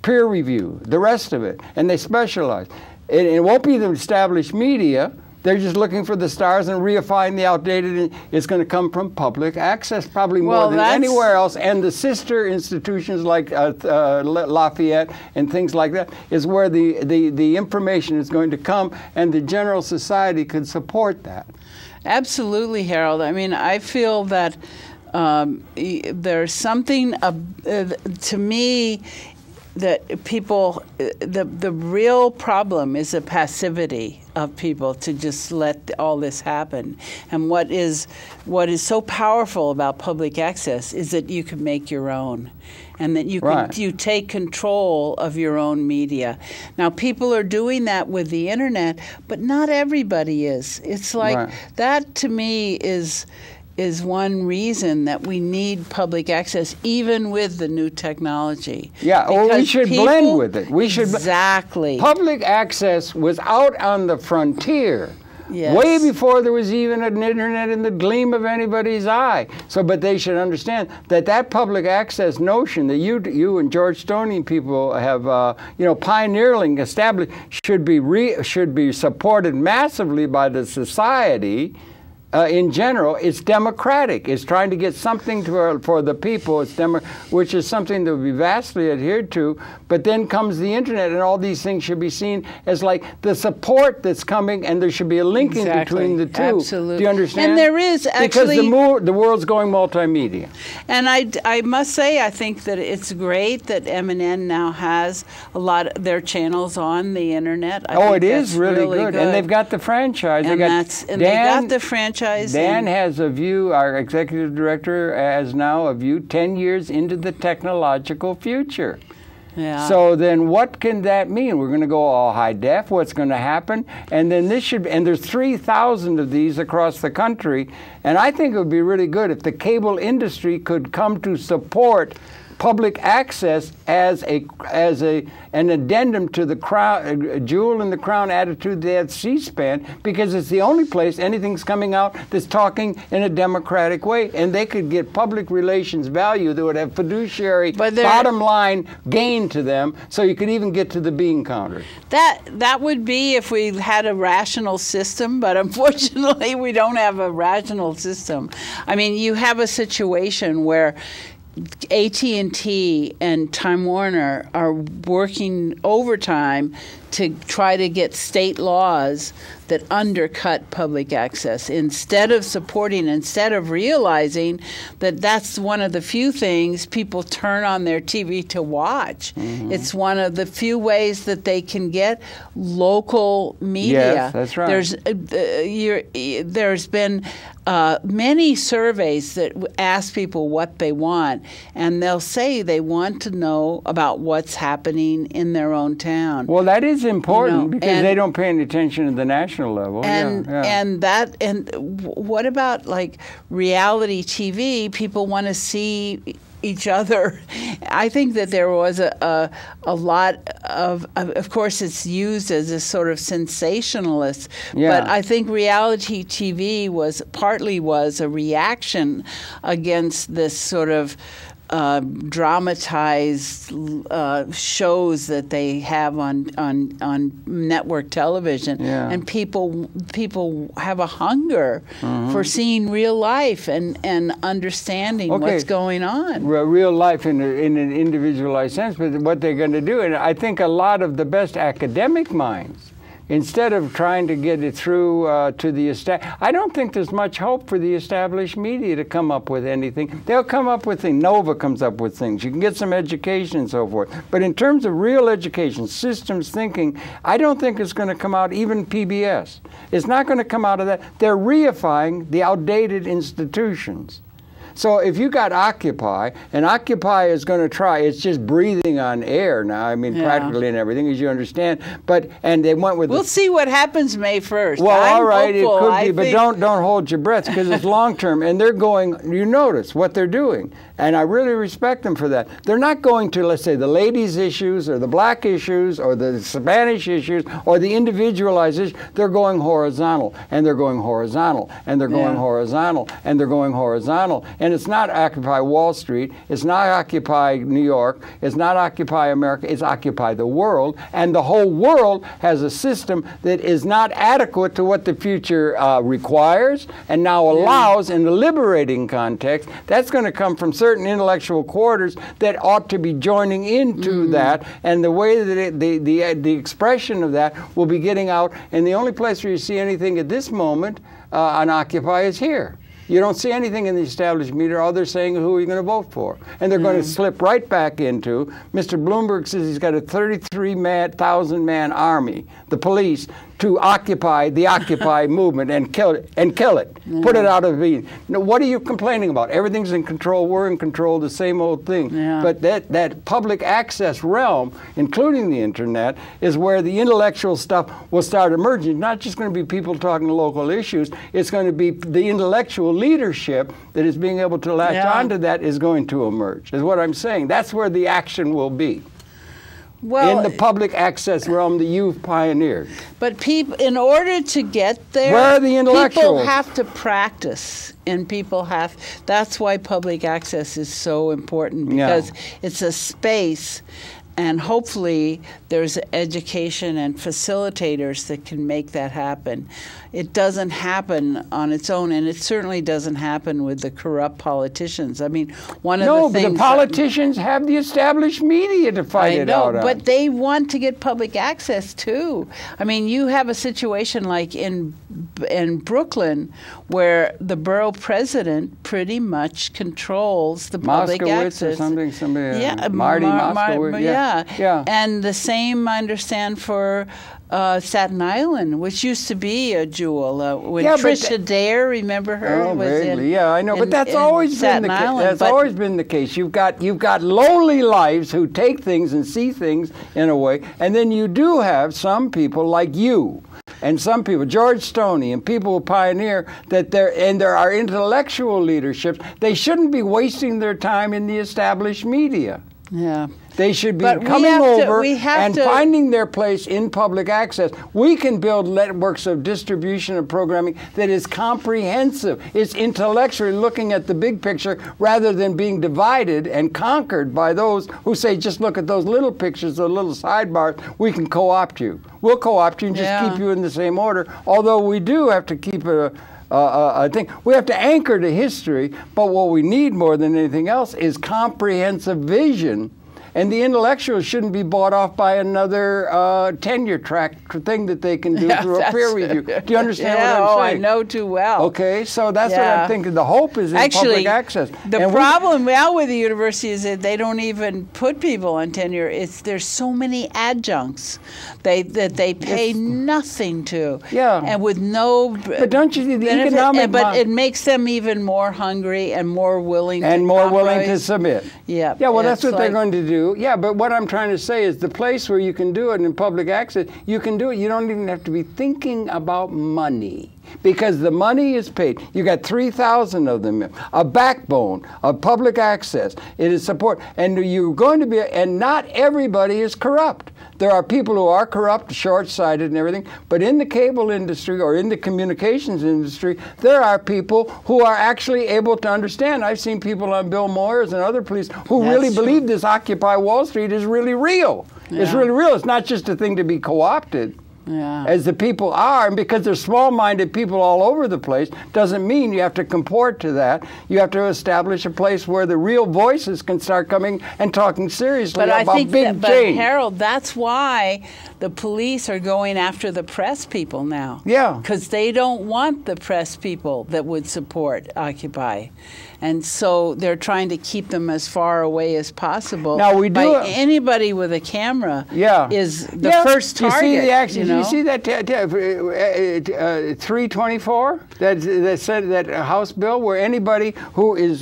S1: Peer review, the rest of it. And they specialize. It won't be the established media. They're just looking for the stars and reifying the outdated. It's going to come from public access, probably more than anywhere else. And the sister institutions like Lafayette and things like that is where the information is going to come, and the general society could support that.
S2: Absolutely, Harold. I mean, I feel that there's something, to me, that people, the real problem is the passivity of people to just let all this happen. And what is so powerful about public access is that you can make your own, and that you take control of your own media. Now, people are doing that with the internet, but not everybody is. It's like that, to me, is one reason that we need public access, even with the new technology.
S1: Yeah, or we should blend with it. We should
S2: exactly.
S1: Public access was out on the frontier. Yes. Way before there was even an internet in the gleam of anybody's eye. So, but they should understand that public access notion that you and George Stoney people have, pioneering established should be supported massively by the society. in general, it's democratic. It's trying to get something for the people, which is something that would be vastly adhered to. But then comes the internet, and all these things should be seen as like the support that's coming, and there should be a linking between the two.
S2: Absolutely.
S1: Do you understand?
S2: And there is actually...
S1: Because the world's going multimedia.
S2: And I must say, I think that it's great that MNN now has a lot of their channels on the internet.
S1: It is really good. And they've got the franchise.
S2: And they got the franchise.
S1: Dan has a view, our executive director has now a view 10 years into the technological future.
S2: Yeah.
S1: So then what can that mean? We're going to go all high def. What's going to happen? And then and there's 3,000 of these across the country. And I think it would be really good if the cable industry could come to support public access as an addendum to the crown, a jewel in the crown attitude they have C-SPAN, because it's the only place anything's coming out that's talking in a democratic way, and they could get public relations value that would have fiduciary bottom line gain to them, so you could even get to the bean counter.
S2: That would be if we had a rational system, but unfortunately we don't have a rational system. I mean, you have a situation where AT&T and Time Warner are working overtime to try to get state laws that undercut public access instead of realizing that that's one of the few things people turn on their TV to watch. Mm-hmm. It's one of the few ways that they can get local media.
S1: Yes, that's right.
S2: There's been many surveys that ask people what they want, and they'll say they want to know about what's happening in their own town.
S1: Well, that is important because they don't pay any attention at the national level.
S2: And what about like reality TV? People want to see each other. I think that there was a lot of course it's used as a sort of sensationalist, but I think reality TV was a reaction against this sort of dramatized shows that they have on network television, and people have a hunger for seeing real life and understanding what's going on.
S1: Real life in an individualized sense, but what they're going to do, and I think a lot of the best academic minds, instead of trying to get it through to the I don't think there's much hope for the established media to come up with anything. They'll come up with things. Nova comes up with things. You can get some education and so forth. But in terms of real education, systems thinking, I don't think it's going to come out, even PBS. It's not going to come out of that. They're reifying the outdated institutions. So if you got Occupy, and Occupy is going to try, it's just breathing on air now, I mean, practically and everything, as you understand. And they went with
S2: We'll see what happens May 1st.
S1: Well, all right, it could be, but don't hold your breath, because it's long term. And they're going, you notice what they're doing. And I really respect them for that. They're not going to, let's say, the ladies' issues, or the black issues, or the Spanish issues, or the individualized issues. They're going horizontal, and they're going horizontal, and they're going horizontal, and they're going horizontal. And it's not Occupy Wall Street, it's not Occupy New York, it's not Occupy America, it's Occupy the world. And the whole world has a system that is not adequate to what the future requires and now allows in the liberating context. That's going to come from certain intellectual quarters that ought to be joining into that, and the way that the expression of that will be getting out. And the only place where you see anything at this moment on Occupy is here. You don't see anything in the established media. All they're saying is who are you going to vote for? And they're going to slip right back into, Mr. Bloomberg says he's got a 33,000-man army, the police, to occupy the Occupy movement and kill it, put it out of being. Now, what are you complaining about? Everything's in control. We're in control. The same old thing. But that public access realm, including the internet, is where the intellectual stuff will start emerging. It's not just going to be people talking local issues. It's going to be the intellectual leadership that is being able to latch onto that is going to emerge. Is what I'm saying. That's where the action will be. Well, in the public access realm that you've pioneered.
S2: But people, in order to get there,
S1: where are the intellectuals?
S2: People have to practice, and that's why public access is so important, because it's a space And hopefully there's education and facilitators that can make that happen. It doesn't happen on its own, and it certainly doesn't happen with the corrupt politicians. I mean, one of the things...
S1: No, but the politicians have the established media to fight it out on.
S2: But they want to get public access, too. I mean, you have a situation like in Brooklyn where the borough president pretty much controls the public access.
S1: Or something, somebody,
S2: yeah,
S1: Marty Moskowitz.
S2: Yeah. And the same, I understand, for Staten Island, which used to be a jewel. When Trisha Dare, remember her?
S1: Oh, vaguely. Yeah, I know. But that's always been the case. That's always been the case. You've got lowly lives who take things and see things in a way, and then you do have some people like you. And some people, George Stoney, and people who pioneer that there are intellectual leaderships. They shouldn't be wasting their time in the established media.
S2: Yeah.
S1: They should be coming over and finding their place in public access. We can build networks of distribution and programming that is comprehensive. It's intellectually looking at the big picture rather than being divided and conquered by those who say, just look at those little pictures, the little sidebars, we can co-opt you. We'll co-opt you and just keep you in the same order, although we do have to keep I think we have to anchor to history, but what we need more than anything else is comprehensive vision. And the intellectuals shouldn't be bought off by another tenure track thing that they can do through a peer review. Do you understand what I'm saying?
S2: Oh, I know too well.
S1: Okay, so that's what I'm thinking. The hope is in public access.
S2: The problem now with the university is that they don't even put people on tenure. There's so many adjuncts that they pay nothing to. Yeah. And with no...
S1: But don't you see the economic...
S2: But it makes them even more hungry and more willing to
S1: and more willing to submit.
S2: Yeah.
S1: Yeah, well, that's what they're going to do. Yeah, but what I'm trying to say is the place where you can do it in public access, you can do it. You don't even have to be thinking about money because the money is paid. You got 3,000 of them, a backbone of public access. It is support. And you're going to be, and not everybody is corrupt. There are people who are corrupt, short-sighted and everything, but in the cable industry or in the communications industry, there are people who are actually able to understand. I've seen people on Bill Moyers and other police who really believe this Occupy Wall Street is really real. Yeah. It's really real. It's not just a thing to be co-opted. Yeah. As the people are, and because there's small-minded people all over the place, doesn't mean you have to comport to that. You have to establish a place where the real voices can start coming and talking seriously about big change.
S2: But Harold, that's why the police are going after the press people now.
S1: Yeah.
S2: Because they don't want the press people that would support Occupy. And so they're trying to keep them as far away as possible. Now we do anybody with a camera is the first target.
S1: You see the action. You see that 324 that said that House bill where anybody who is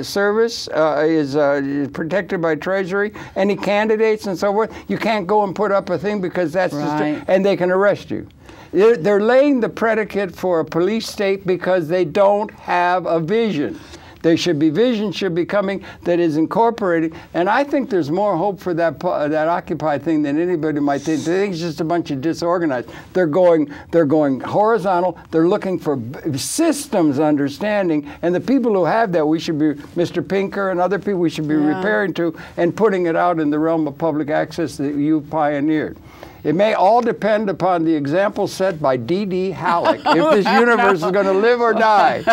S1: service is protected by Treasury, any candidates and so forth, you can't go and put up a thing because that's and they can arrest you. They're laying the predicate for a police state because they don't have a vision. There should be vision, should be coming that is incorporated, and I think there's more hope for that Occupy thing than anybody might think. They think it's just a bunch of disorganized. They're going horizontal. They're looking for systems understanding, and the people who have that, we should be Mr. Pinker and other people. We should be repairing to and putting it out in the realm of public access that you pioneered. It may all depend upon the example set by DeeDee Halleck if this universe is going to live or die.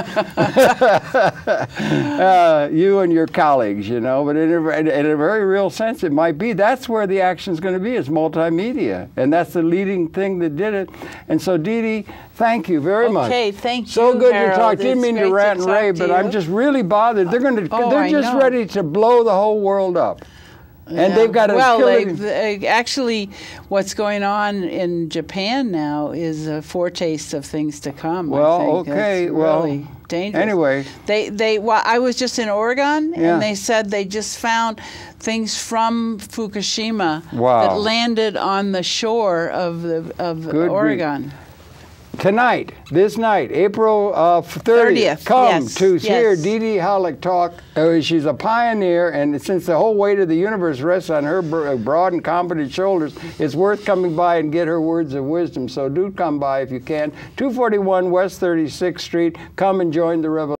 S1: You and your colleagues, you know, but in a very real sense, it might be. That's where the action is going to be. It's multimedia, and that's the leading thing that did it. And so, DeeDee, thank you very much.
S2: Okay, thank you,
S1: So good
S2: Harold.
S1: to talk. Didn't mean to rant and rave, but I'm just really bothered. They're they're just ready to blow the whole world up. And they've got to
S2: actually, what's going on in Japan now is a foretaste of things to come.
S1: Well, okay, well,
S2: really dangerous.
S1: Anyway,
S2: I was just in Oregon, and they said they just found things from Fukushima that landed on the shore of Oregon.
S1: Tonight, this night, April 30th, come to hear DeeDee Halleck talk. She's a pioneer, and since the whole weight of the universe rests on her broad and competent shoulders, it's worth coming by and get her words of wisdom. So do come by if you can. 241 West 36th Street. Come and join the revolution.